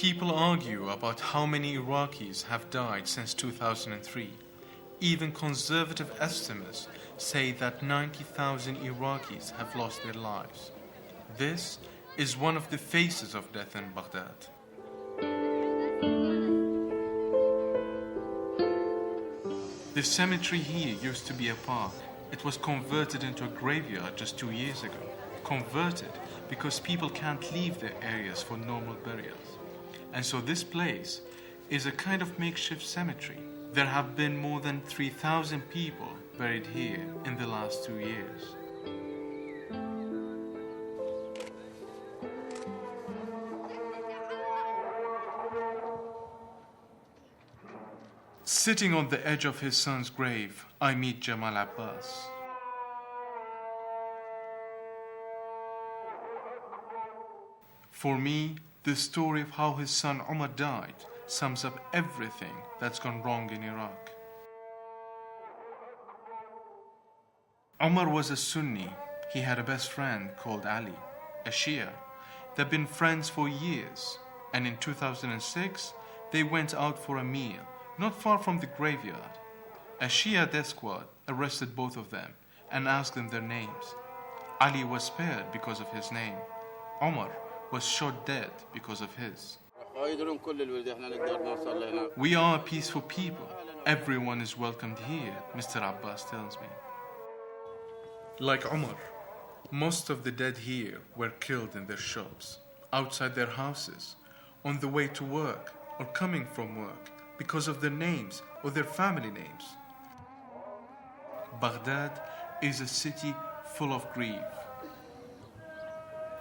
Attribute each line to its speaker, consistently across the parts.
Speaker 1: People argue about how many Iraqis have died since 2003. Even conservative estimates say that 90,000 Iraqis have lost their lives. This is one of the faces of death in Baghdad. The cemetery here used to be a park. It was converted into a graveyard just 2 years ago. Converted because people can't leave their areas for normal burials. And so this place is a kind of makeshift cemetery. There have been more than 3,000 people buried here in the last 2 years. Sitting on the edge of his son's grave, I meet Jamal Abbas. For me, the story of how his son Omar died sums up everything that's gone wrong in Iraq. Omar was a Sunni. He had a best friend called Ali, a Shia. They'd been friends for years, and in 2006, they went out for a meal, not far from the graveyard. A Shia death squad arrested both of them and asked them their names. Ali was spared because of his name. Omar was shot dead because of his. We are a peaceful people. Everyone is welcomed here, Mr. Abbas tells me. Like Omar, most of the dead here were killed in their shops, outside their houses, on the way to work or coming from work because of their names or their family names. Baghdad is a city full of grief.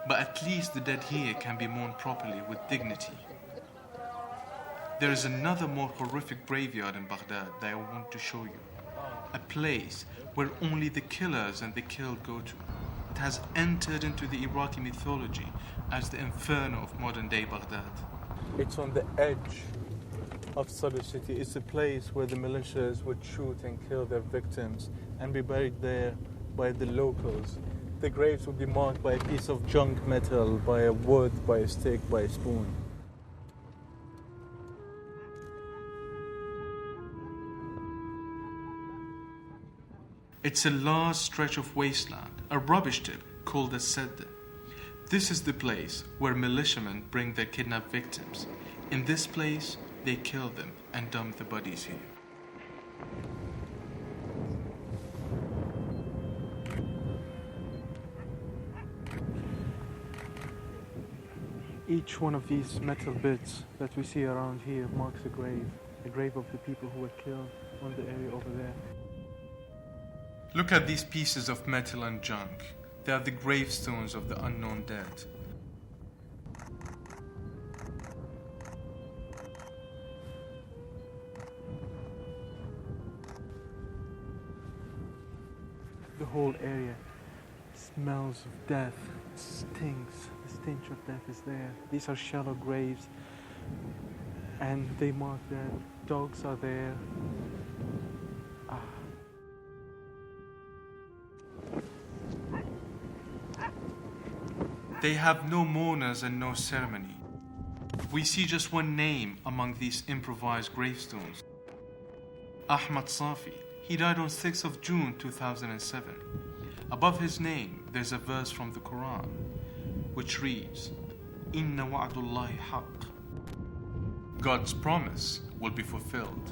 Speaker 1: But at least the dead here can be mourned properly with dignity. There is another more horrific graveyard in Baghdad that I want to show you. A place where only the killers and the killed go to. It has entered into the Iraqi mythology as the inferno of modern-day Baghdad.
Speaker 2: It's on the edge of Sadr City. It's a place where the militias would shoot and kill their victims and be buried there by the locals. The graves would be marked by a piece of junk metal, by a wood, by a stick, by a spoon.
Speaker 1: It's a large stretch of wasteland, a rubbish tip called a Sadr. This is the place where militiamen bring their kidnapped victims. In this place, they kill them and dump the bodies here.
Speaker 2: Each one of these metal bits that we see around here marks a grave of the people who were killed on the area over there.
Speaker 1: Look at these pieces of metal and junk. They are the gravestones of the unknown dead.
Speaker 2: The whole area smells of death, it stinks. The stench of death is there. These are shallow graves, and they mark that dogs are there.
Speaker 1: They have no mourners and no ceremony. We see just one name among these improvised gravestones. Ahmad Safi. He died on 6th of June 2007. Above his name, there's a verse from the Quran, which reads, Inna wa'dullahi haqq. God's promise will be fulfilled.